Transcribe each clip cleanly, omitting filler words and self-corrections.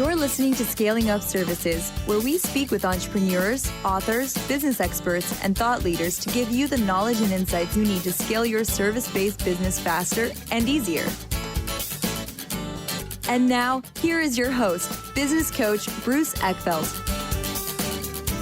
You're listening to Scaling Up Services, where we speak with entrepreneurs, authors, business experts, and thought leaders to give you the knowledge and insights you need to scale your service-based business faster and easier. And now, here is your host, business coach Bruce Eckfeldt.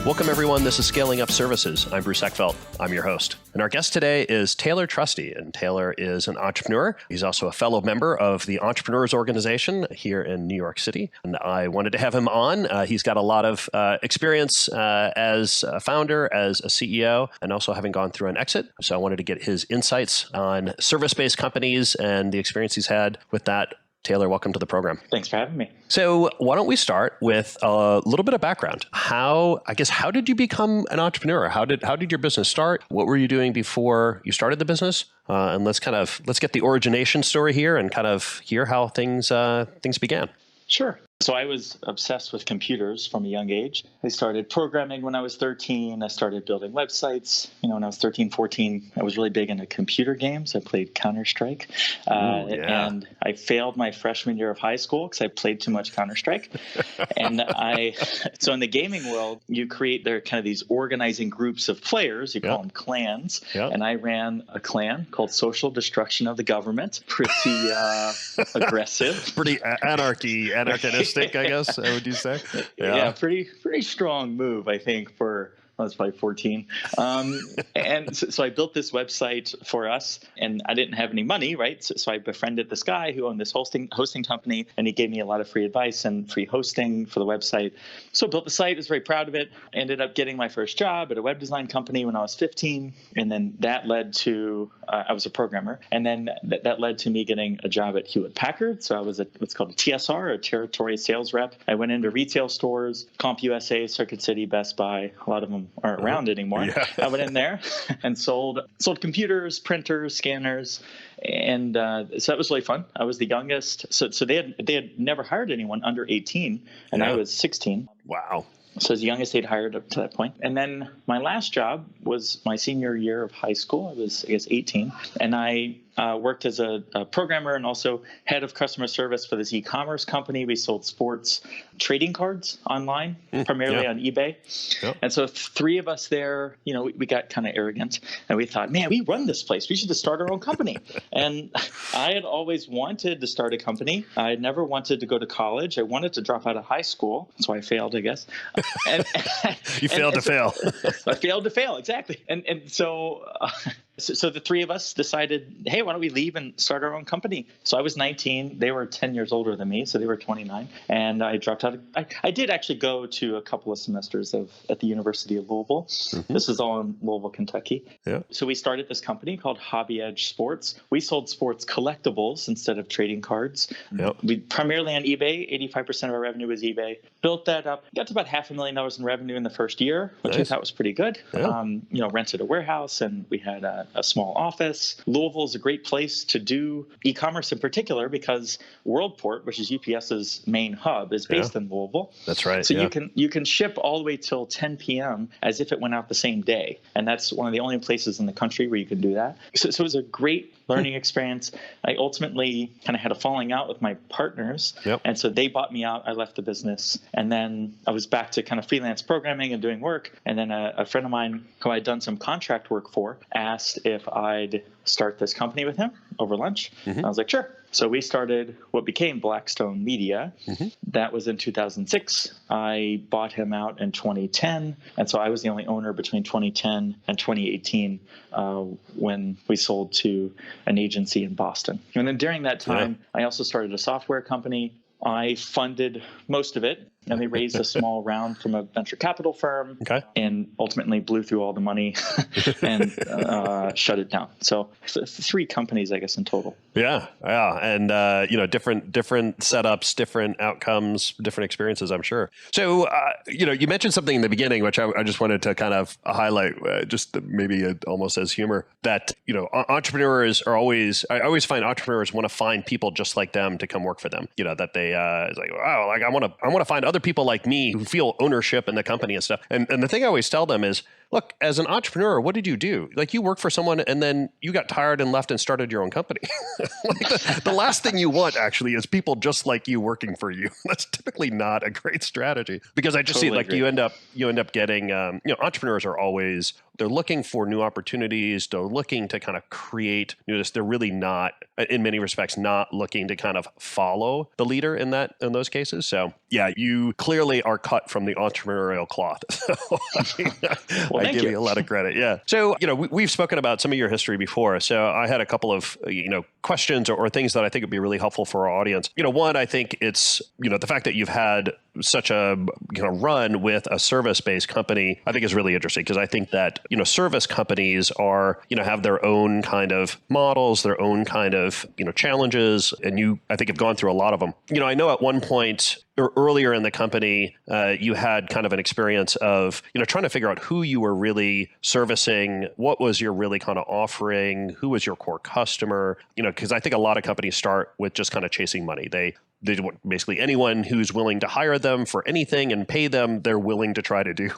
Welcome, everyone. This is Scaling Up Services. I'm Bruce Eckfeldt. I'm your host. And our guest today is Taylor Trusty. And Taylor is an entrepreneur. He's also a fellow member of the Entrepreneurs Organization here in New York City. And I wanted to have him on. He's got a lot of experience as a founder, as a CEO, and also having gone through an exit. So I wanted to get his insights on service-based companies and the experience he's had with that. Taylor, welcome to the program. Thanks for having me. So why don't we start with a little bit of background? How did you become an entrepreneur? How did your business start? What were you doing before you started the business? And let's get the origination story here and kind of hear how things began. Sure. So I was obsessed with computers from a young age. I started programming when I was 13. I started building websites. When I was 13, 14, I was really big into computer games. I played Counter-Strike. And I failed my freshman year of high school because I played too much Counter-Strike. So in the gaming world, you create these organizing groups of players. You call them clans. Yep. And I ran a clan called Social Destruction of the Government. Pretty aggressive. Pretty anarchistic. I guess, would you say? Yeah, pretty strong move, I think, for I was probably 14. And so I built this website for us, and I didn't have any money, right? So I befriended this guy who owned this hosting company, and he gave me a lot of free advice and free hosting for the website. So I built the site, was very proud of it. I ended up getting my first job at a web design company when I was 15. And then that led to, I was a programmer. And then that led to me getting a job at Hewlett-Packard. So I was what's called a TSR, a territory sales rep. I went into retail stores, CompUSA, Circuit City, Best Buy. A lot of them aren't around anymore. Yeah. I went in there and sold computers, printers, scanners, and so that was really fun. I was the youngest, so they had never hired anyone under 18, and I was 16. Wow. So I was the youngest they'd hired up to that point. And then my last job was my senior year of high school. I was, 18, and I worked as a programmer and also head of customer service for this e-commerce company. We sold sports trading cards online, primarily on eBay. Yep. And so three of us there, we got kind of arrogant, and we thought, man, we run this place. We should just start our own company. And I had always wanted to start a company. I had never wanted to go to college. I wanted to drop out of high school. That's why I failed, I guess. You failed to fail. I failed to fail, exactly. So the three of us decided, hey, why don't we leave and start our own company? So I was 19. They were 10 years older than me, so they were 29. And I dropped out. I did actually go to a couple of semesters at the University of Louisville. Mm-hmm. This is all in Louisville, Kentucky. Yeah. So we started this company called HobbyEdge Sports. We sold sports collectibles instead of trading cards. Yep. We primarily on eBay. 85% of our revenue was eBay. Built that up. Got to about $500,000 in revenue in the first year, which I thought was pretty good. Yeah. Rented a warehouse, and we had a small office. Louisville is a great place to do e-commerce in particular because WorldPort, which is UPS's main hub, is based in Louisville. That's right. So you can ship all the way till 10 p.m. as if it went out the same day. And that's one of the only places in the country where you can do that. So it was a great learning experience. I ultimately kind of had a falling out with my partners. Yep. And so they bought me out. I left the business. And then I was back to kind of freelance programming and doing work. And then a friend of mine who I'd done some contract work for asked if I'd start this company with him over lunch. Mm-hmm. And I was like, sure. So we started what became Blackstone Media. Mm-hmm. That was in 2006. I bought him out in 2010. And so I was the only owner between 2010 and 2018 when we sold to an agency in Boston. And then during that time, I also started a software company. I funded most of it. And we raised a small round from a venture capital firm and ultimately blew through all the money and shut it down. So 3 companies, I guess, in total. Yeah. And, different setups, different outcomes, different experiences, I'm sure. So, you mentioned something in the beginning, which I just wanted to kind of highlight, just maybe almost as humor, that, entrepreneurs are I always find entrepreneurs want to find people just like them to come work for them. That they, it's like, wow, like I want to find other people like me who feel ownership in the company and stuff. And the thing I always tell them is, look, as an entrepreneur, what did you do? Like, you worked for someone and then you got tired and left and started your own company. Like the last thing you want actually is people just like you working for you. That's typically not a great strategy, because I just see like you end up getting, entrepreneurs are always, they're looking for new opportunities. They're looking to kind of create newness. They're really not, in many respects, not looking to kind of follow the leader in those cases. So yeah, you clearly are cut from the entrepreneurial cloth. So I give you a lot of credit. Yeah. So, we've spoken about some of your history before. So I had a couple of, questions or things that I think would be really helpful for our audience. One, I think it's, the fact that you've had such a run with a service-based company, I think is really interesting, because I think that, service companies are, have their own kind of models, their own kind of, challenges. And you, I think, have gone through a lot of them. I know at one point or earlier in the company, you had kind of an experience of, trying to figure out who you were really servicing, what was your really kind of offering, who was your core customer, because I think a lot of companies start with just kind of chasing money. They want basically anyone who's willing to hire them for anything and pay them, they're willing to try to do.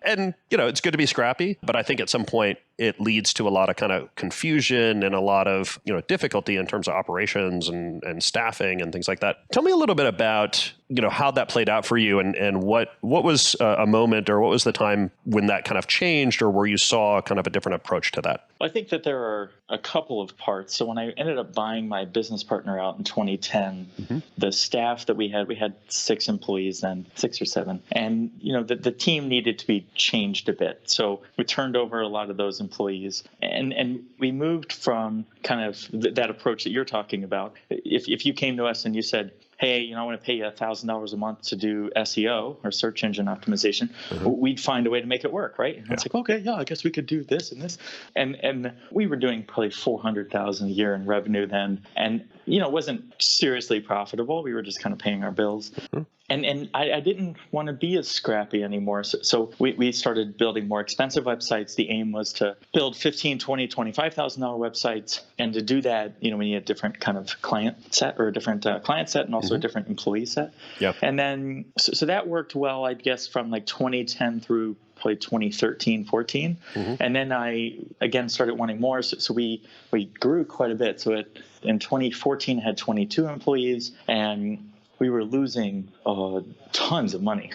And, it's good to be scrappy, but I think at some point it leads to a lot of kind of confusion and a lot of, difficulty in terms of operations and staffing and things like that. Tell me a little bit about, how that played out for you, and what was a moment, or what was the time when that kind of changed, or where you saw kind of a different approach to that? I think that there are a couple of parts. So when I ended up buying my business partner out in 2010, the staff that we had 6 employees then, 6 or 7. And, the team needed to be changed a bit. So we turned over a lot of those employees, and we moved from kind of that approach that you're talking about. If you came to us and you said, hey, I want to pay you $1,000 a month to do SEO or search engine optimization, we'd find a way to make it work, right? And it's like, okay, yeah, I guess we could do this and this. And we were doing probably $400,000 a year in revenue then. And, it wasn't seriously profitable. We were just kind of paying our bills. And I didn't want to be as scrappy anymore. So we started building more expensive websites. The aim was to build $15,000, $20,000, $25,000 websites. And to do that, we need a different kind of client set, or a different client set, and also a different employee set. Yep. And then, so that worked well, I guess, from like 2010 through probably 2013, 14. And then I, again, started wanting more. So we grew quite a bit. So in 2014, I had 22 employees, and we were losing tons of money.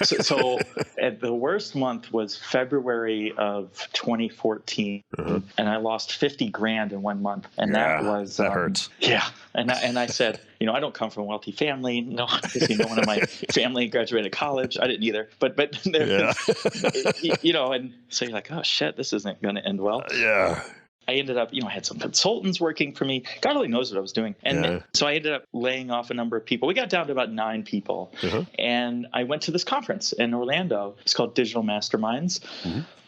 so at the worst month was February of 2014, and I lost $50,000 in 1 month, and that hurts. Yeah, and I said, I don't come from a wealthy family. No, obviously, no one in my family graduated college. I didn't either. But and so you're like, oh shit, this isn't going to end well. I ended up, I had some consultants working for me. God only knows what I was doing. And so I ended up laying off a number of people. We got down to about 9 people. And I went to this conference in Orlando. It's called Digital Masterminds.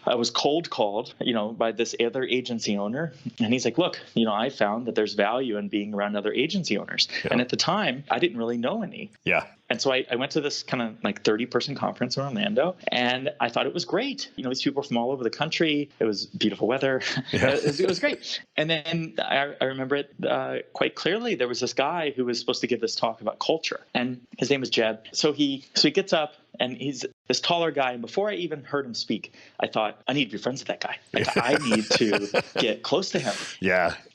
I was cold called, by this other agency owner. And he's like, look, I found that there's value in being around other agency owners. And at the time, I didn't really know any. And so I went to this kind of like 30-person conference in Orlando, and I thought it was great. These people from all over the country. It was beautiful weather. It was great. And then I remember it quite clearly. There was this guy who was supposed to give this talk about culture, and his name was Jed. So he gets up, and he's this taller guy. And before I even heard him speak, I thought, I need to be friends with that guy. I need to get close to him.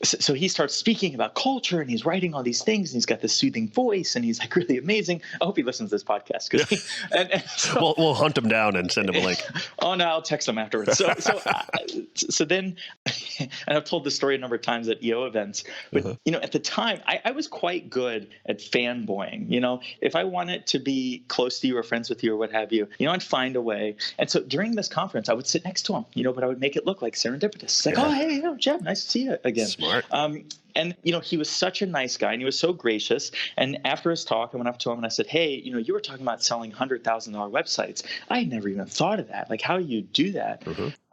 So he starts speaking about culture, and he's writing all these things, and he's got this soothing voice, and he's like really amazing. I hope he listens to this podcast. And so, we'll hunt him down and send him a link. Oh, no, I'll text him afterwards. So then, and I've told this story a number of times at EO events, but at the time, I was quite good at fanboying. If I wanted to be close to you or friends with you or what have you, I'd find a way. And so during this conference, I would sit next to him, but I would make it look like serendipitous. It's like, oh, hey, Jeb, nice to see you again. Smart. And, he was such a nice guy, and he was so gracious. And after his talk, I went up to him and I said, hey, you were talking about selling $100,000 websites. I had never even thought of that. Like, how do you do that?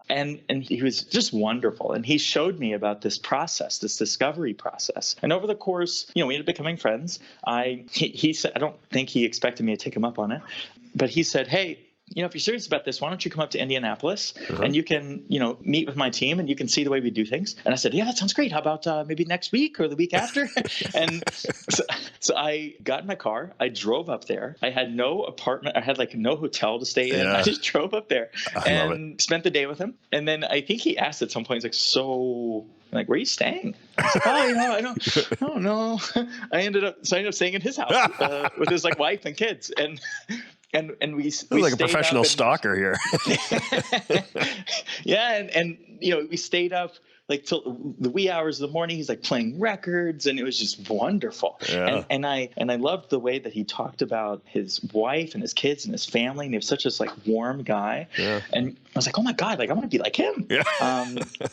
And he was just wonderful. And he showed me about this process, this discovery process. And over the course, we ended up becoming friends. He said, I don't think he expected me to take him up on it, but he said, hey, if you're serious about this, why don't you come up to Indianapolis and you can, meet with my team and you can see the way we do things. And I said, yeah, that sounds great. How about maybe next week or the week after? And so I got in my car. I drove up there. I had no apartment. I had no hotel to stay in. I just drove up there and spent the day with him. And then I think he asked at some point, he's like, so where are you staying? I was like, I don't know. I ended up staying in his house with his wife and kids. And we like a professional stalker here. Yeah. And we stayed up till the wee hours of the morning. He's playing records, and it was just wonderful. Yeah. And I loved the way that he talked about his wife and his kids and his family. And he was such a warm guy. Yeah. And I was like, oh my God, I want to be like him. Yeah.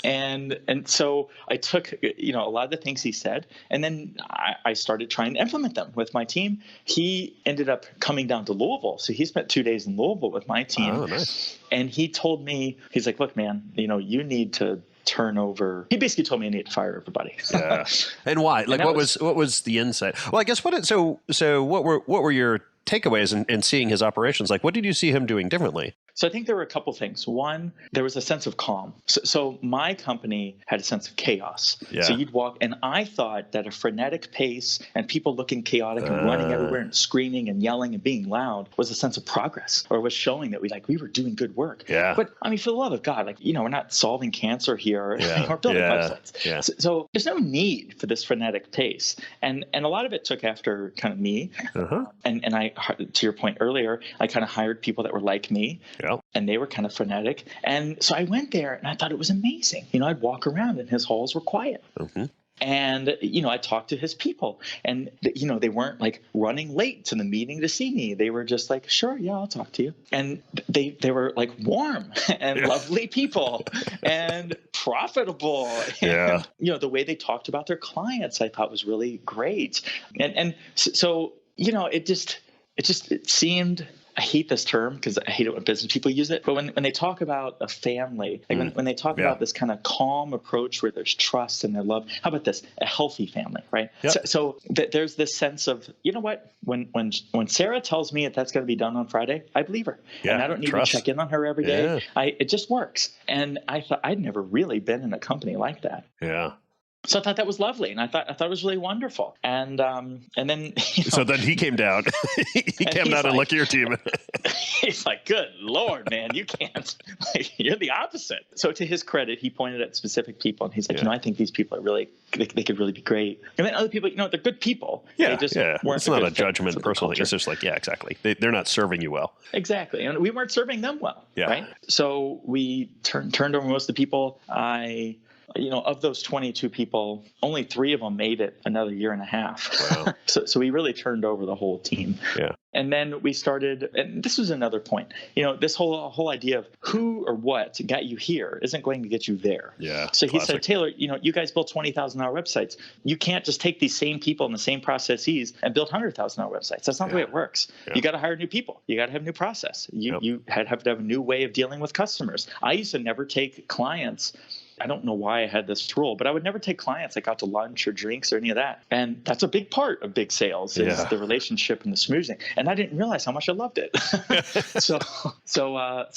And so I took, a lot of the things he said, and then I started trying to implement them with my team. He ended up coming down to Louisville. So he spent 2 days in Louisville with my team. Oh, nice. And he told me, he's like, look, man, you need to turn over. He basically told me I need to fire everybody. Yeah. And why? What was the insight? Well, I guess so what were your takeaways in seeing his operations? What did you see him doing differently? So I think there were a couple things. One, there was a sense of calm. So my company had a sense of chaos. Yeah. So you'd walk, and I thought that a frenetic pace and people looking chaotic and running everywhere and screaming and yelling and being loud was a sense of progress, or was showing that we were doing good work. Yeah. But for the love of God, we're not solving cancer here. We're building websites. Yeah. So there's no need for this frenetic pace. And a lot of it took after kind of me. And I, to your point earlier, I kind of hired people that were like me. Yeah. And they were kind of frenetic. And so I went there and I thought it was amazing. I'd walk around and his halls were quiet. And, I talked to his people, and, they weren't running late to the meeting to see me. They were just sure, yeah, I'll talk to you. And they were warm and lovely people and profitable. Yeah. And, the way they talked about their clients, I thought was really great. And so, it seemed, I hate this term because I hate it when business people use it. But when they talk about a family, when they talk about this kind of calm approach where there's trust and there's love, how about this? A healthy family, right? Yep. So there's this sense of, when Sarah tells me that's going to be done on Friday, I believe her. Yeah, and I don't need to check in on her every day. Yeah. It just works. And I thought I'd never really been in a company like that. Yeah. So I thought that was lovely, and I thought it was really wonderful. And then so then he came down. he came down and looked at your team. He's like, "Good Lord, man, you can't. You're the opposite." So to his credit, he pointed at specific people, and he's like, I think these people are really they could really be great. And then other people, they're good people. Yeah, they just weren't it's not a judgment, personal thing. It's just exactly. They're not serving you well. Exactly, and we weren't serving them well. Yeah. Right. So we turned over most of the people. Of those 22 people, only 3 of them made it another year and a half. Wow. So we really turned over the whole team. Yeah. And then we started, and this was another point, this whole idea of who or what got you here isn't going to get you there. Yeah. So he said, Taylor, you guys built $20,000 websites. You can't just take these same people and the same processes and build $100,000 websites. That's not the way it works. Yeah. You got to hire new people. You got to have new process. You have to have a new way of dealing with customers. I used to never take clients. I don't know why I had this rule, but I would never take clients out to lunch or drinks or any of that. And that's a big part of big sales is the relationship and the schmoozing. And I didn't realize how much I loved it. So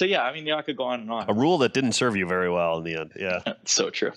yeah, I could go on and on. A rule that didn't serve you very well in the end. Yeah. So true.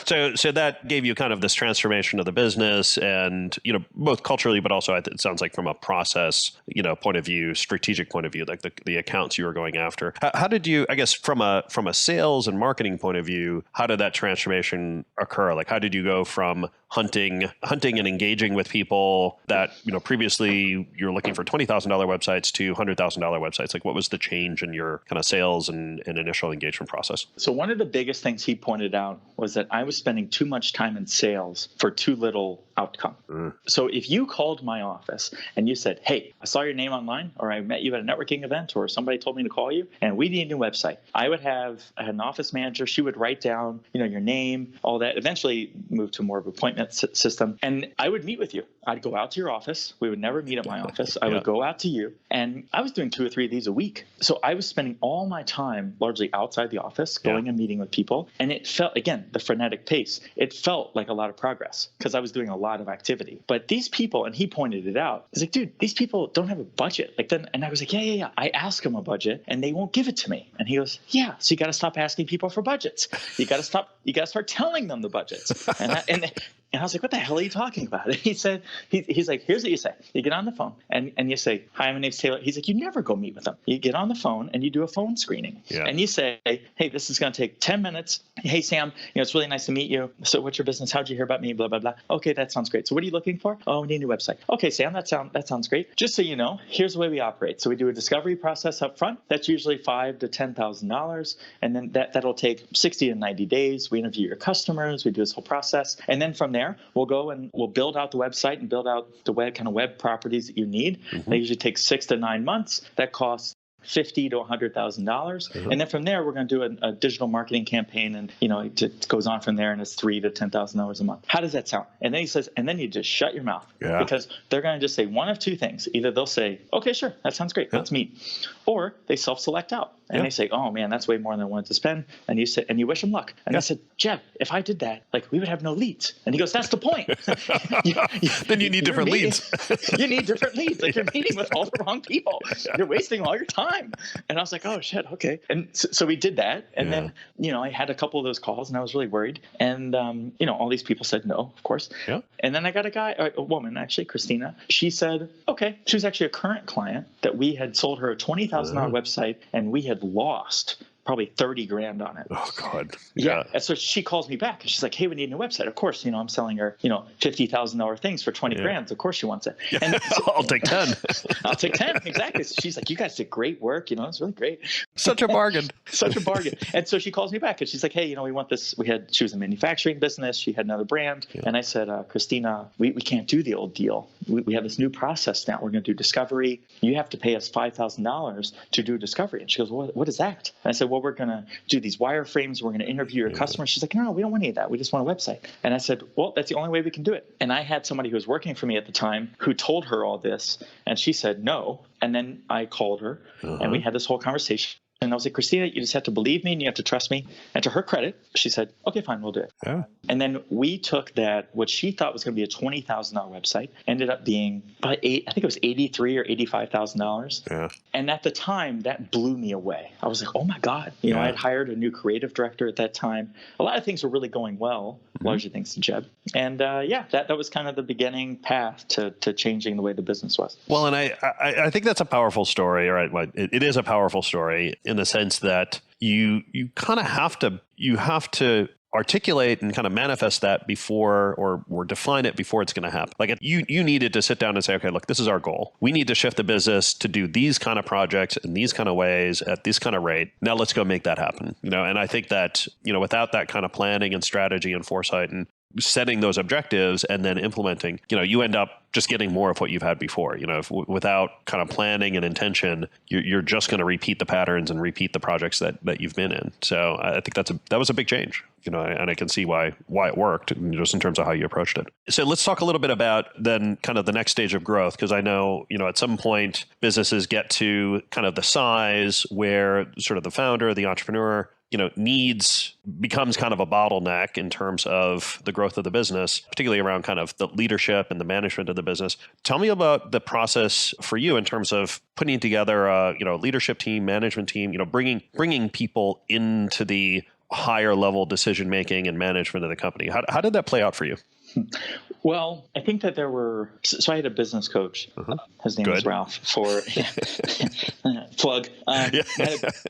So that gave you kind of this transformation of the business and, both culturally, but also it sounds like from a process, point of view, strategic point of view, like the accounts you were going after. How did you, I guess, from a sales and marketing point of view, how did that transformation occur? How did you go from hunting and engaging with people that, previously you're looking for $20,000 websites to $100,000 websites? What was the change in your kind of sales and initial engagement process? So one of the biggest things he pointed out was that I was spending too much time in sales for too little outcome. So if you called my office and you said, hey, I saw your name online, or I met you at a networking event, or somebody told me to call you, and we need a new website, I had an office manager. She would write down, your name, all that, eventually move to more of an appointment system. And I would meet with you. I'd go out to your office. We would never meet at my office. I would go out to you. And I was doing 2 or 3 of these a week. So I was spending all my time largely outside the office, going and meeting with people. And it felt, again, the frenetic pace, it felt like a lot of progress because I was doing a lot of activity. But these people, and he pointed it out, he's like, dude, these people don't have a budget. And I was like, yeah. I ask them a budget and they won't give it to me. And he goes, yeah, so you got to stop asking people for budgets. You got to start telling them the budgets. And I was like, what the hell are you talking about? And he said, he's like, here's what you say. You get on the phone and you say, hi, my name's Taylor. He's like, you never go meet with them. You get on the phone and you do a phone screening. Yeah. And you say, hey, this is going to take 10 minutes. Hey, Sam, it's really nice to meet you. So what's your business? How'd you hear about me? Blah, blah, blah. Okay, that sounds great. So what are you looking for? Oh, we need a new website. Okay, Sam, that sounds great. Just so you know, here's the way we operate. So we do a discovery process up front. That's usually $5,000 to $10,000. And then that'll take 60 to 90 days. We interview your customers. We do this whole process. And then from there, we'll go and we'll build out the website and build out the web properties that you need. Mm-hmm. That usually takes 6 to 9 months. That costs $50,000 to $100,000. Mm-hmm. And then from there, we're going to do a digital marketing campaign. And, it goes on from there and it's $3,000 to $10,000 a month. How does that sound? And then he says, and then you just shut your mouth because they're going to just say one of two things. Either they'll say, okay, sure, that sounds great. Let's meet. Or they self-select out. And they say, oh, man, that's way more than I wanted to spend. And you say, and you wish them luck. And I said, Jeb, if I did that, we would have no leads. And he goes, that's the point. Then you need different leads. You need different leads. You're meeting with all the wrong people. You're wasting all your time. And I was like, oh, shit, okay. And so we did that. And then, I had a couple of those calls and I was really worried. And, all these people said no, of course. Yeah. And then I got a woman, actually, Christina. She said, okay. She was actually a current client that we had sold her a $20,000 website and we had lost probably $30,000 on it. Oh, God. Yeah. And so she calls me back and she's like, hey, we need a new website. Of course, I'm selling her, $50,000 things for $20,000. Of course she wants it. Yeah. And I'll take 10. I'll take 10. Exactly. So she's like, you guys did great work. It's really great. Such a bargain. Such a bargain. And so she calls me back and she's like, hey, we want this. She was a manufacturing business. She had another brand. Yeah. And I said, Christina, we can't do the old deal. We have this new process now. We're going to do discovery. You have to pay us $5,000 to do discovery. And she goes, what is that? And I said, well, we're going to do these wireframes. We're going to interview your customers. She's like, no, we don't want any of that. We just want a website. And I said, well, that's the only way we can do it. And I had somebody who was working for me at the time who told her all this. And she said, no. And then I called her and we had this whole conversation. And I was like, Christina, you just have to believe me and you have to trust me. And to her credit, she said, okay, fine, we'll do it. Yeah. And then we took that, what she thought was going to be a $20,000 website, ended up being about I think it was $83,000 or $85,000. Yeah. And at the time, that blew me away. I was like, oh my God. I had hired a new creative director at that time. A lot of things were really going well, largely thanks to Jeb. And that was kind of the beginning path to changing the way the business was. Well, and I think that's a powerful story, right? It is a powerful story in the sense that you kind of have to articulate and kind of manifest that before or define it before it's going to happen. You needed to sit down and say, okay, look, this is our goal. We need to shift the business to do these kind of projects in these kind of ways at this kind of rate. Now let's go make that happen. And I think that, without that kind of planning and strategy and foresight and setting those objectives and then implementing, you end up just getting more of what you've had before. Without kind of planning and intention, you're just going to repeat the patterns and repeat the projects that you've been in. So I think that was a big change, and I can see why it worked just in terms of how you approached it. So let's talk a little bit about then kind of the next stage of growth, because I know, at some point businesses get to kind of the size where sort of the founder, the entrepreneur, becomes kind of a bottleneck in terms of the growth of the business, particularly around kind of the leadership and the management of the business. Tell me about the process for you in terms of putting together a, leadership team, management team, bringing people into the higher level decision-making and management of the company. How did that play out for you? Well, I think that so I had a business coach. His name was Ralph plug. I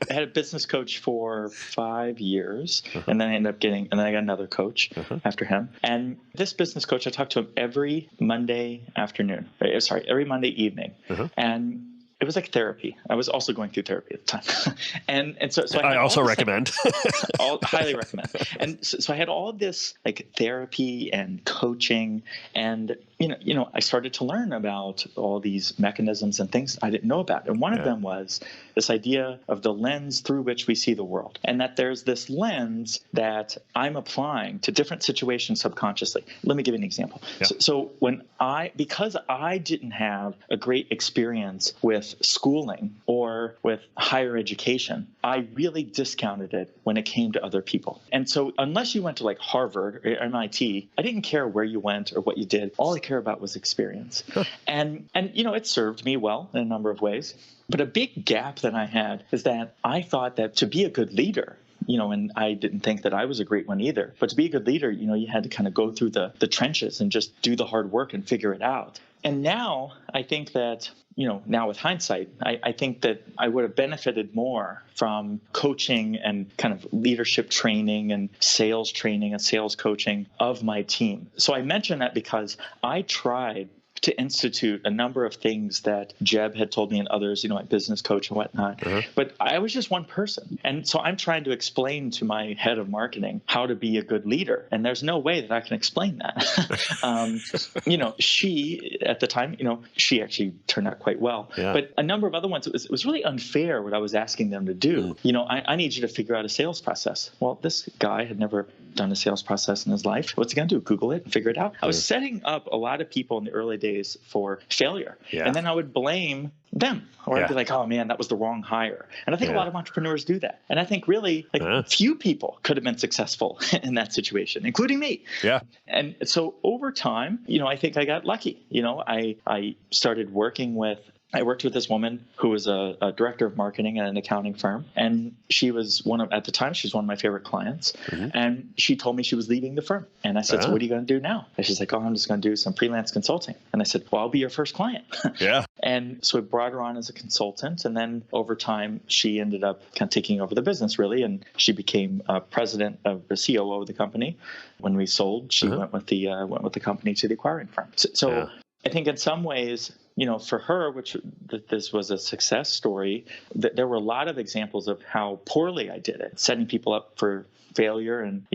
had a business coach for 5 years and then I got another coach after him. And this business coach, I talked to him every Monday every Monday evening. And it was like therapy. I was also going through therapy at the time. and so I also recommend. Highly recommend. And so I had all of this like therapy and coaching and, I started to learn about all these mechanisms and things I didn't know about. And one of them was this idea of the lens through which we see the world, and that there's this lens that I'm applying to different situations subconsciously. Let me give you an example. Yeah. So because I didn't have a great experience with schooling or with higher education, I really discounted it when it came to other people. And so unless you went to like Harvard or MIT, I didn't care where you went or what you did. All I care about was experience. Huh. And it served me well in a number of ways. But a big gap that I had is that I thought that to be a good leader, and I didn't think that I was a great one either. But to be a good leader, you had to kind of go through the trenches and just do the hard work and figure it out. And now I think that, now with hindsight, I think that I would have benefited more from coaching and kind of leadership training and sales training and sales coaching of my team. So I mention that because I tried to institute a number of things that Jeb had told me and others, my business coach and whatnot. Uh-huh. But I was just one person. And so I'm trying to explain to my head of marketing how to be a good leader. And there's no way that I can explain that. She, at the time, she actually turned out quite well. Yeah. But a number of other ones, it was really unfair what I was asking them to do. I need you to figure out a sales process. Well, this guy had never done a sales process in his life. What's he going to do? Google it and figure it out? I was setting up a lot of people in the early days for failure. Yeah. And then I would blame them, or I'd be like, oh man, that was the wrong hire. And I think a lot of entrepreneurs do that. And I think really few people could have been successful in that situation, including me. Yeah. And so over time, I think I got lucky. I started working with I worked with this woman who was a director of marketing at an accounting firm, and she was at the time, she was one of my favorite clients. Mm-hmm. And she told me she was leaving the firm. And I said, so what are you going to do now? And she's like, I'm just going to do some freelance consulting. And I said, well, I'll be your first client. Yeah. And so we brought her on as a consultant. And then over time, she ended up kind of taking over the business, really. And she became president of the COO of the company. When we sold, she went with the company to the acquiring firm. So I think in some ways, for her, which this was a success story, there were a lot of examples of how poorly I did it, setting people up for failure. And,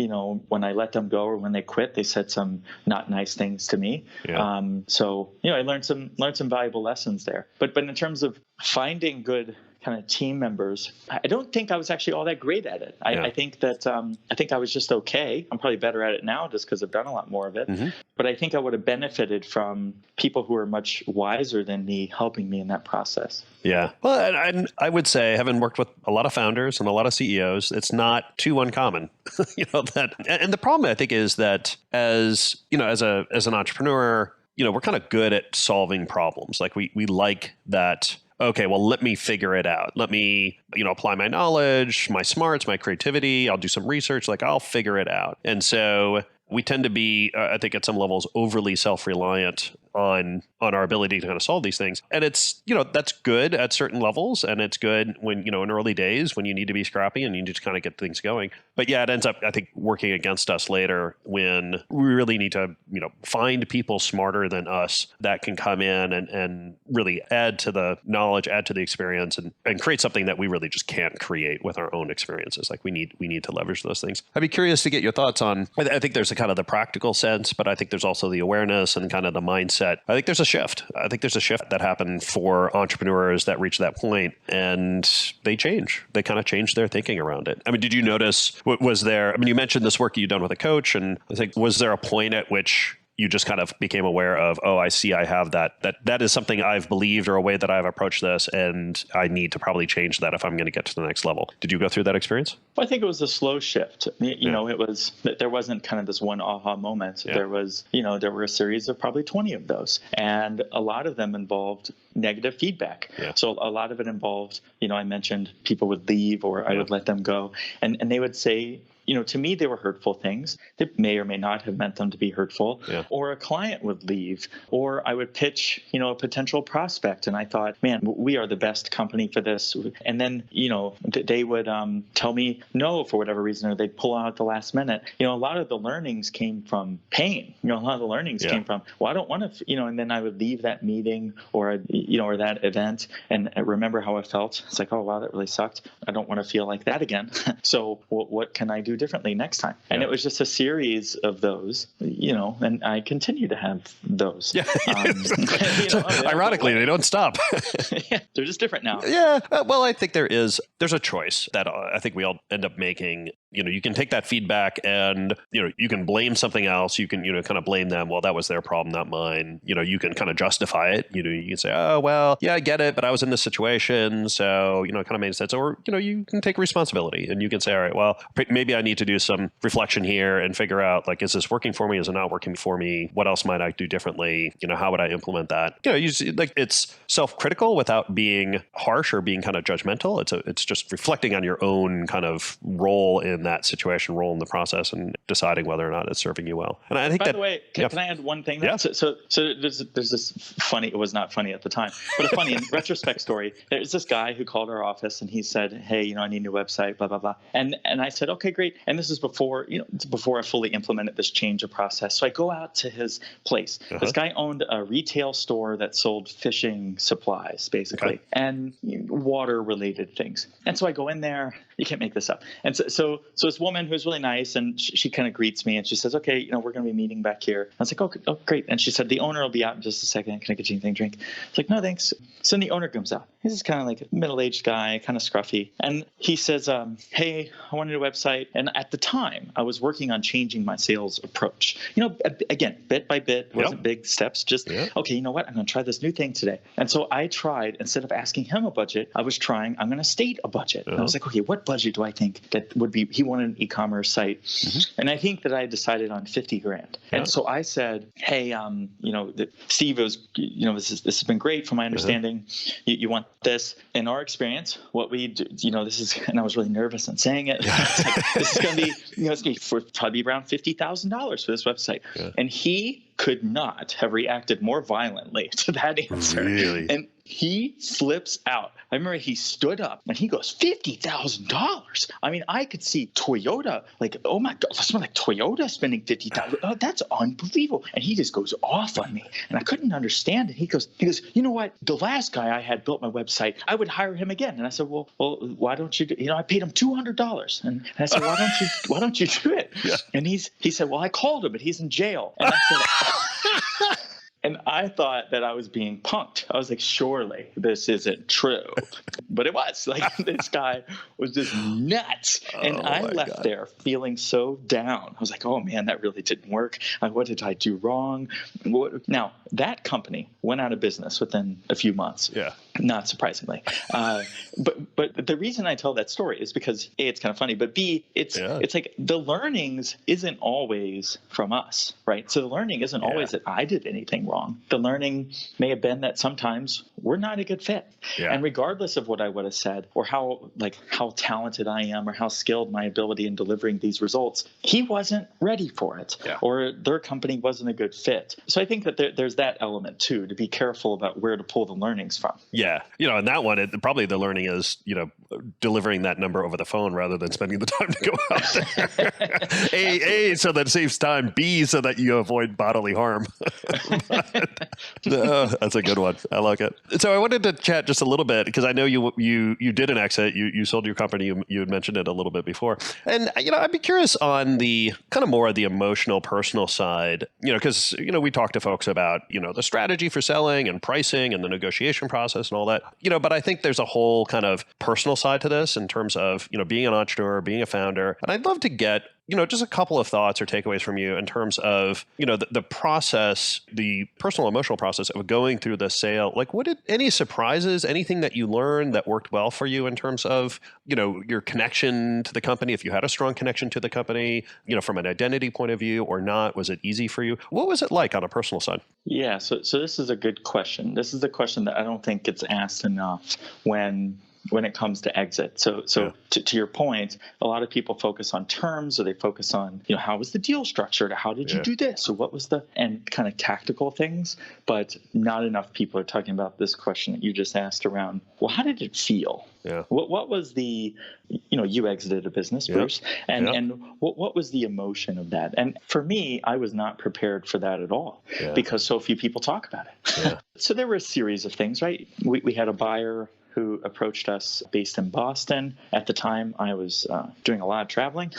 when I let them go or when they quit, they said some not nice things to me. Yeah. So I learned some valuable lessons there. But in terms of finding good kind of team members, I don't think I was actually all that great at it. I think that I was just okay. I'm probably better at it now just because I've done a lot more of it. Mm-hmm. But I think I would have benefited from people who are much wiser than me helping me in that process. Yeah. Well, and I would say, having worked with a lot of founders and a lot of CEOs, it's not too uncommon. And the problem, I think, is that as an entrepreneur, we're kind of good at solving problems. Like we like that. Okay, well, let me figure it out. Let me, apply my knowledge, my smarts, my creativity. I'll do some research. I'll figure it out. And so we tend to be, I think at some levels, overly self-reliant on our ability to kind of solve these things. And it's, that's good at certain levels. And it's good when, in early days when you need to be scrappy and you need to kind of get things going. But yeah, it ends up, I think, working against us later when we really need to, find people smarter than us that can come in and really add to the knowledge, add to the experience and create something that we really just can't create with our own experiences. We need to leverage those things. I'd be curious to get your thoughts on, I think there's a kind of the practical sense, but I think there's also the awareness and kind of the mindset. I think there's a shift. I think there's a shift that happened for entrepreneurs that reach that point, and they change. They kind of change their thinking around it. I mean, did you notice, was there, you mentioned this work you've done with a coach, and I think, was there a point at which you just kind of became aware of, I see I have that is something I've believed or a way that I've approached this, and I need to probably change that if I'm going to get to the next level. Did you go through that experience? Well, I think it was a slow shift. There wasn't kind of this one aha moment. Yeah. There were a series of probably 20 of those, and a lot of them involved negative feedback. Yeah. So a lot of it involved, I mentioned people would leave or I would let them go, and they would say, to me, they were hurtful things that may or may not have meant them to be hurtful. Yeah. Or a client would leave, or I would pitch, a potential prospect. And I thought, man, we are the best company for this. And then, they would tell me no for whatever reason, or they'd pull out at the last minute. A lot of the learnings came from pain. A lot of the learnings came from, well, I don't want to, and then I would leave that meeting or that event and remember how I felt. It's like, oh, wow, that really sucked. I don't want to feel like that again. So what can I do differently next time? And it was just a series of those, and I continue to have those. Yeah. Ironically, they don't stop. Yeah, they're just different now. Yeah. Well, I think there's a choice that I think we all end up making. You can take that feedback and, you can blame something else. You can, kind of blame them. Well, that was their problem, not mine. You can kind of justify it. You can say, oh, well, yeah, I get it, but I was in this situation. So, it kind of made sense. Or, you can take responsibility and you can say, all right, well, maybe I need to do some reflection here and figure out, like, is this working for me? Is it not working for me? What else might I do differently? How would I implement that? It's self-critical without being harsh or being kind of judgmental. It's just reflecting on your own kind of role in that situation, role in the process, and deciding whether or not it's serving you well. And I think By the way, can I add one thing? Yeah. So there's this funny, it was not funny at the time, but a funny in retrospect story. There's this guy who called our office and he said, hey, I need a new website, blah, blah, blah. And I said, okay, great. And this is before I fully implemented this change of process. So I go out to his place. Uh-huh. This guy owned a retail store that sold fishing supplies, basically, and water related things. And so I go in there. You can't make this up. And so this woman who's really nice, and she kind of greets me and she says, okay, we're going to be meeting back here. I was like, oh, great. And she said, the owner will be out in just a second. Can I get you anything to drink? It's like, no, thanks. So then the owner comes out. He's just kind of like a middle-aged guy, kind of scruffy. And he says, hey, I wanted a website. And at the time, I was working on changing my sales approach. Again, bit by bit, wasn't big steps, just, okay, you know what? I'm going to try this new thing today. And so I tried, instead of asking him a budget, I'm going to state a budget. And I was like, okay, what budget do I think that would be? He wanted an e-commerce site. Mm-hmm. And I think that I decided on $50,000. And so I said, hey, Steve, this has been great from my understanding. You want this. In our experience, what we do, and I was really nervous in saying it. It's like, this is going to be, it's going to for probably around $50,000 for this website. Yeah. And he could not have reacted more violently to that answer. Really? And he flips out. I remember he stood up and he goes, $50,000. I mean, I could see Toyota, like, oh my God, that's like Toyota spending $50,000. Oh, that's unbelievable. And he just goes off on me. And I couldn't understand it. He goes, you know what? The last guy I had built my website, I would hire him again. And I said, well, why don't you do, I paid him $200. And I said, why don't you do it? Yeah. And he said, well, I called him, but he's in jail. And I said, and I thought that I was being punked. I was like, surely this isn't true. But it was. Like, this guy was just nuts. And I left there feeling so down. I was like, oh, man, that really didn't work. What did I do wrong? Now, that company went out of business within a few months. Yeah. Not surprisingly. But the reason I tell that story is because, A, it's kind of funny, but B, it's like the learnings isn't always from us, right? So the learning isn't always that I did anything wrong. The learning may have been that sometimes we're not a good fit. Yeah. And regardless of what I would have said or how talented I am or how skilled my ability in delivering these results, he wasn't ready for it or their company wasn't a good fit. So I think that there's that element too, to be careful about where to pull the learnings from. Yeah. And that one, probably the learning is, delivering that number over the phone rather than spending the time to go out there. A, so that saves time. B, so that you avoid bodily harm. That's a good one. I like it. So I wanted to chat just a little bit because I know you did an exit. You sold your company. You had mentioned it a little bit before. And, I'd be curious on the kind of more of the emotional, personal side, because, we talk to folks about, the strategy for selling and pricing and the negotiation process and all that, but I think there's a whole kind of personal side to this in terms of, being an entrepreneur, being a founder. And I'd love to get, just a couple of thoughts or takeaways from you in terms of, the process, the personal emotional process of going through the sale. Like, any surprises, anything that you learned that worked well for you in terms of, your connection to the company, if you had a strong connection to the company, from an identity point of view or not? Was it easy for you? What was it like on a personal side? Yeah, so this is a good question. This is the question that I don't think gets asked enough when it comes to exit. So to your point, a lot of people focus on terms or they focus on, how was the deal structured? How did you do this? Or what was and kind of tactical things, but not enough people are talking about this question that you just asked around, well, how did it feel? Yeah. What was the, you exited a business, Bruce, and what was the emotion of that? And for me, I was not prepared for that at all because so few people talk about it. Yeah. So there were a series of things, right? We had a buyer who approached us based in Boston. At the time, I was doing a lot of traveling,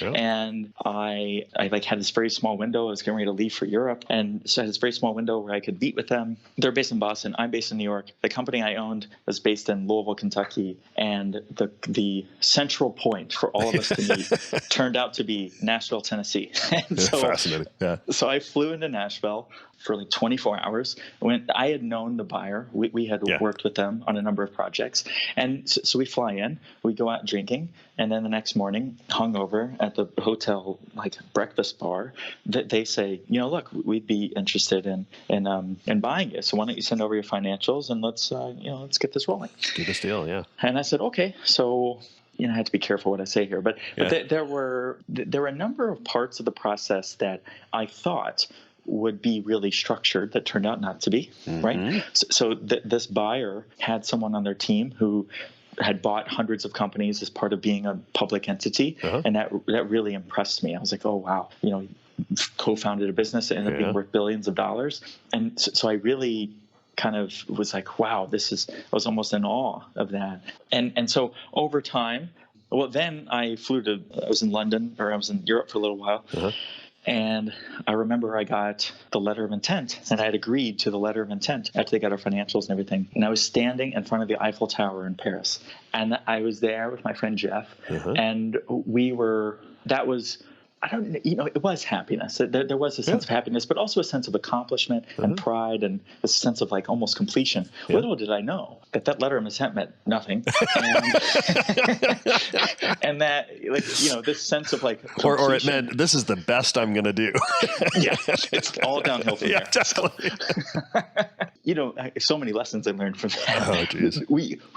and I like had this very small window. I was getting ready to leave for Europe, and so I had this very small window where I could meet with them. They're based in Boston. I'm based in New York. The company I owned was based in Louisville, Kentucky, and the central point for all of us to meet turned out to be Nashville, Tennessee. And so, fascinating. Yeah. So I flew into Nashville for like 24 hours. When I had known the buyer, we had worked with them on a number of projects. And so we fly in, we go out drinking, and then the next morning, hungover at the hotel like breakfast bar, they say, look, we'd be interested in buying you. So why don't you send over your financials and let's get this rolling. Do this deal, yeah. And I said, okay. So I had to be careful what I say here, but there were a number of parts of the process that I thought would be really structured that turned out not to be, right? So this buyer had someone on their team who had bought hundreds of companies as part of being a public entity, and that really impressed me. I was like, oh, wow, co-founded a business that ended up being worth billions of dollars. And so I really kind of was like, wow, I was almost in awe of that. And so over time, well, then I was in London, or I was in Europe for a little while. And I remember I got the letter of intent, and I had agreed to the letter of intent after they got our financials and everything. And I was standing in front of the Eiffel Tower in Paris. And I was there with my friend Jeff, and it was happiness. There was a sense of happiness, but also a sense of accomplishment and pride and a sense of like almost completion. Little did I know that letter of intent meant nothing. And that, this sense of like completion. Or it meant this is the best I'm going to do. Yeah, it's all downhill from there. Definitely. So many lessons I learned from that. Oh, geez.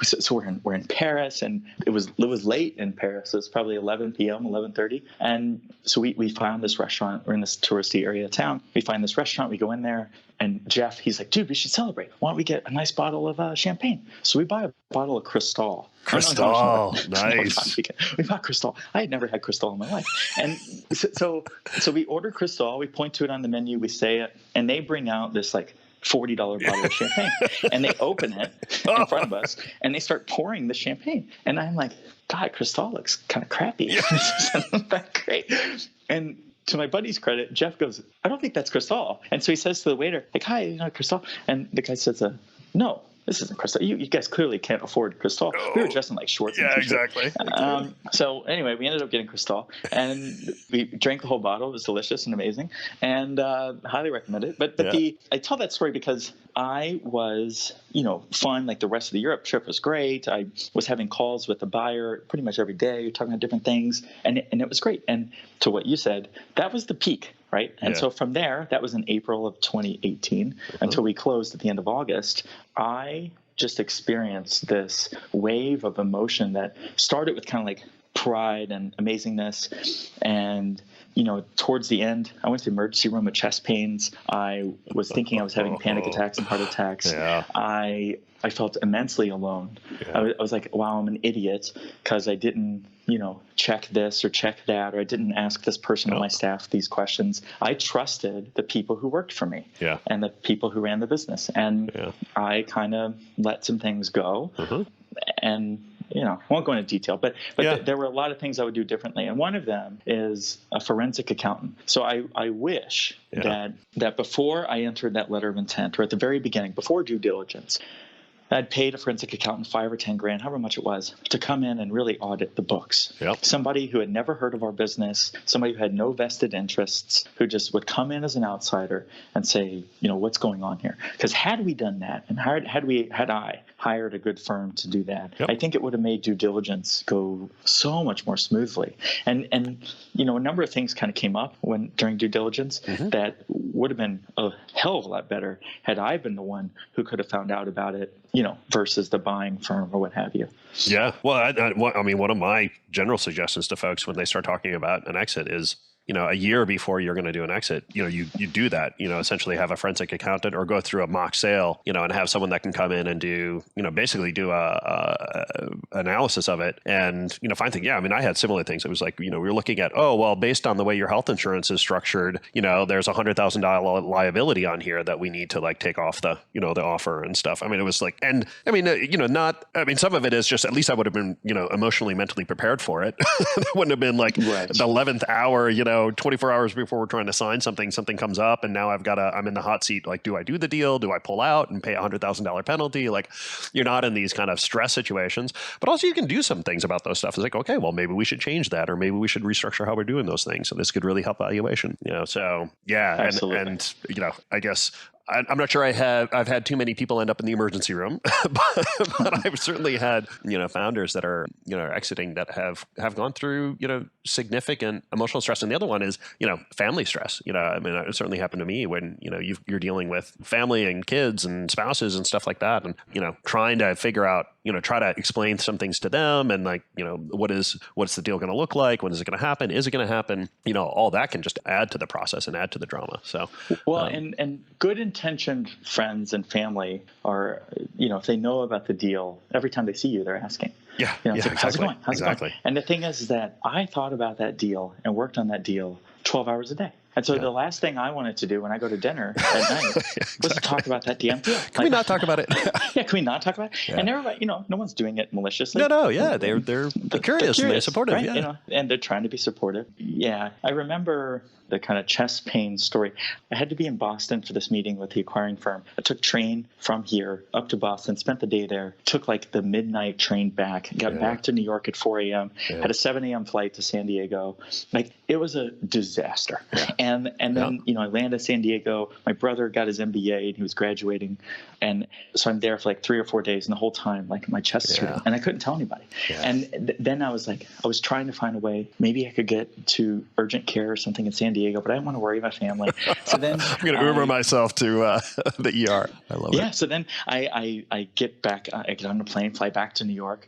So we're in Paris, and it was late in Paris. It was probably 11 p.m., 11:30, and so we found this restaurant. We're in this touristy area of town. We find this restaurant. We go in there, and Jeff, he's like, dude, we should celebrate. Why don't we get a nice bottle of champagne? So we buy a bottle of Cristal. Cristal, nice. We bought Cristal. I had never had Cristal in my life. And so we order Cristal. We point to it on the menu. We say it, and they bring out this like $40 bottle of champagne, and they open it in front of us, and they start pouring the champagne. And I'm like, God, Cristal looks kind of crappy. This isn't that great. And to my buddy's credit, Jeff goes, I don't think that's Cristal. And so he says to the waiter, like, hi, Cristal. And the guy says, no, this isn't Cristal. You guys clearly can't afford Cristal. We were dressed in like shorts. Yeah, and exactly. So anyway, we ended up getting Cristal, and we drank the whole bottle. It was delicious and amazing, and highly recommend it. But I tell that story because I was, fun. Like the rest of the Europe trip was great. I was having calls with the buyer pretty much every day, talking about different things, and it was great. And to what you said, that was the peak. Right. And so from there, that was in April of 2018 until we closed at the end of August. I just experienced this wave of emotion that started with kind of like pride and amazingness. And, towards the end, I went to the emergency room with chest pains. I was thinking I was having panic attacks and heart attacks. Yeah. I felt immensely alone. Yeah. I was like, wow, I'm an idiot because I didn't, check this or check that, or I didn't ask this person on my staff these questions. I trusted the people who worked for me and the people who ran the business. And I kind of let some things go. And, I won't go into detail, but there were a lot of things I would do differently. And one of them is a forensic accountant. So I wish that before I entered that letter of intent, or at the very beginning, before due diligence, I'd paid a forensic accountant $5,000 or $10,000, however much it was, to come in and really audit the books. Yep. Somebody who had never heard of our business, somebody who had no vested interests, who just would come in as an outsider and say, what's going on here? Because had we done that, and had I hired a good firm to do that, I think it would have made due diligence go so much more smoothly. And a number of things kind of came up during due diligence that would have been a hell of a lot better had I been the one who could have found out about it, versus the buying firm or what have you. Yeah. Well, I mean, one of my general suggestions to folks when they start talking about an exit is a year before you're going to do an exit, you do that, essentially have a forensic accountant or go through a mock sale, and have someone that can come in and do, basically do a analysis of it and, find things. Yeah. I mean, I had similar things. It was like, we were looking at, based on the way your health insurance is structured, there's $100,000 liability on here that we need to like take off the, the offer and stuff. I mean, it was like, and I mean, some of it is just, at least I would have been, emotionally, mentally prepared for it. It wouldn't have been like the 11th hour, 24 hours before we're trying to sign something comes up and now I'm in the hot seat. Like, do I do the deal? Do I pull out and pay $100,000 penalty? Like, you're not in these kind of stress situations, but also you can do some things about those stuff. It's like, okay, well, maybe we should change that, or maybe we should restructure how we're doing those things. So this could really help valuation, so yeah. Absolutely. And I guess I'm not sure I've had too many people end up in the emergency room, but I've certainly had, founders that are, exiting that have gone through, significant emotional stress. And the other one is, family stress. I mean, it certainly happened to me when, you're dealing with family and kids and spouses and stuff like that. And, trying to figure out, try to explain some things to them and like, what's the deal going to look like? When is it going to happen? Is it going to happen? All that can just add to the process and add to the drama. So, well, and good intentioned friends and family are, if they know about the deal, every time they see you, they're asking. Yeah. Like, exactly. How's it going? How's it exactly. going? And the thing is that I thought about that deal and worked on that deal 12 hours a day. And so the last thing I wanted to do when I go to dinner at night was to talk about that damn deal. Can we not talk about it? Yeah, can we not talk about it? Yeah. And everybody, no one's doing it maliciously. No, yeah, they're curious and they're supportive, right? Yeah. And they're trying to be supportive. Yeah, I remember the kind of chest pain story. I had to be in Boston for this meeting with the acquiring firm. I took train from here up to Boston, spent the day there, took like the midnight train back, got back to New York at 4 a.m., had a 7 a.m. flight to San Diego. Like, it was a disaster. Yeah. And then, I landed in San Diego. My brother got his MBA and he was graduating. And so I'm there for like 3 or 4 days. And the whole time, like, my chest is hurting and I couldn't tell anybody. Yeah. And then I was like, I was trying to find a way, maybe I could get to urgent care or something in San Diego, but I didn't want to worry about family. So then I'm going to Uber myself to the ER. I love it. Yeah. So then I get back, I get on the plane, fly back to New York,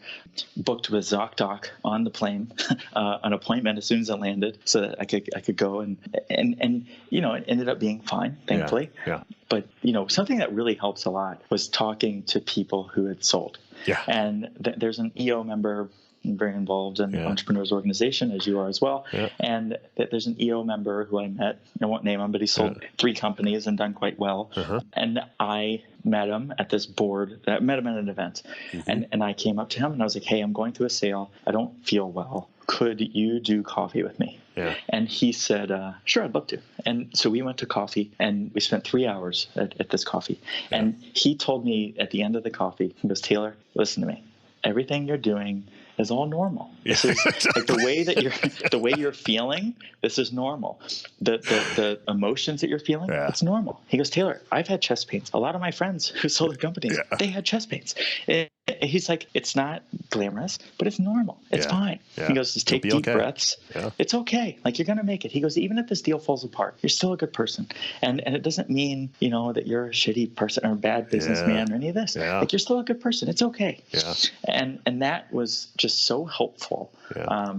booked with ZocDoc on the plane, an appointment as soon as I landed so that I could go and it ended up being fine, thankfully. Yeah. But, something that really helps a lot was talking to people who had sold. Yeah. And there's an EO member very involved in the Entrepreneurs Organization, as you are as well. Yeah. And there's an EO member who I met, I won't name him, but he sold 3 companies and done quite well. Uh-huh. And I met him at this board, I met him at an event. Mm-hmm. And I came up to him and I was like, hey, I'm going through a sale. I don't feel well. Could you do coffee with me? Yeah. And he said, sure, I'd love to. And so we went to coffee and we spent 3 hours at this coffee. Yeah. And he told me at the end of the coffee, he goes, Taylor, listen to me. Everything you're doing is all normal. This is like the way you're feeling. This is normal. The emotions that you're feeling, it's normal. He goes, Taylor, I've had chest pains. A lot of my friends who sold their companies, they had chest pains. He's like, it's not glamorous, but it's normal. It's fine. Yeah. He goes, just take deep breaths. Yeah. It's okay. Like, you're going to make it. He goes, even if this deal falls apart, you're still a good person. And it doesn't mean, that you're a shitty person or a bad businessman or any of this. Yeah. Like, you're still a good person. It's okay. Yeah. And that was just so helpful. Yeah.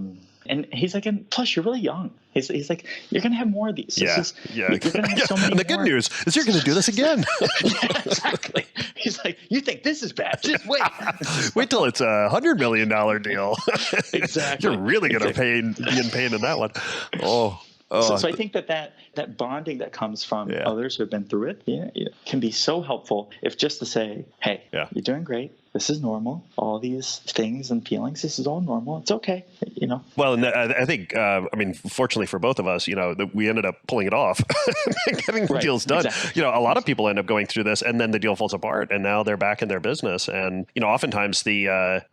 And he's like, and plus, you're really young. He's like, you're going to have more of these. You're going to have so many And the good news is you're going to do this again. Yeah, exactly. He's like, you think this is bad? Just wait. Wait till it's $100 million deal. Exactly. You're really going to be in pain in that one. Oh. So I think that bonding that comes from others who have been through it can be so helpful if just to say, hey, you're doing great. This is normal. All these things and feelings, this is all normal. It's okay, Well, and I think, fortunately for both of us, we ended up pulling it off, getting the deals done. Exactly. A lot of people end up going through this, and then the deal falls apart, and now they're back in their business. And oftentimes the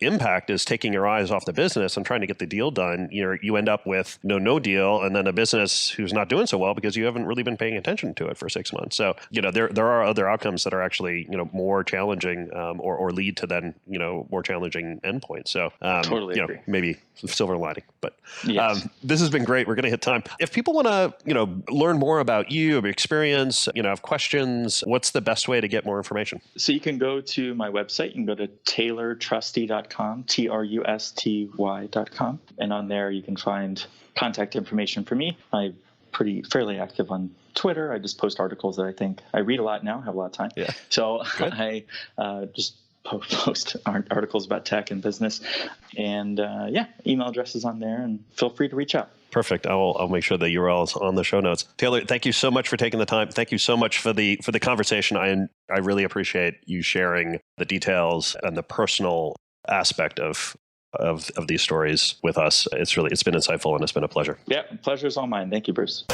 impact is taking your eyes off the business and trying to get the deal done. You end up with no deal, and then a business who's not doing so well because you haven't really been paying attention to it for 6 months. So there are other outcomes that are actually more challenging. Or lead to then, more challenging endpoints. So, totally agree. Maybe silver lining, but this has been great. We're going to hit time. If people want to, learn more about you, your experience, have questions, what's the best way to get more information? So you can go to my website. You can go to taylortrusty.com, TRUSTY.com. And on there you can find contact information for me, I'm fairly active on Twitter. I just post articles that I think I read a lot now, have a lot of time. Yeah. So I just post articles about tech and business, and email addresses on there, and feel free to reach out. Perfect. I'll make sure the URL is on the show notes. Taylor, thank you so much for taking the time. Thank you so much for the conversation. I really appreciate you sharing the details and the personal aspect of these stories with us. It's been insightful, and it's been a pleasure. Yeah, pleasure's all mine. Thank you, Bruce.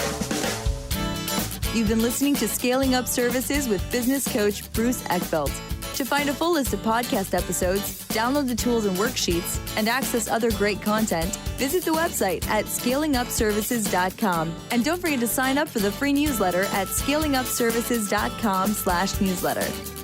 You've been listening to Scaling Up Services with business coach Bruce Eckfeldt. To find a full list of podcast episodes, download the tools and worksheets, and access other great content, visit the website at scalingupservices.com. And don't forget to sign up for the free newsletter at scalingupservices.com/newsletter.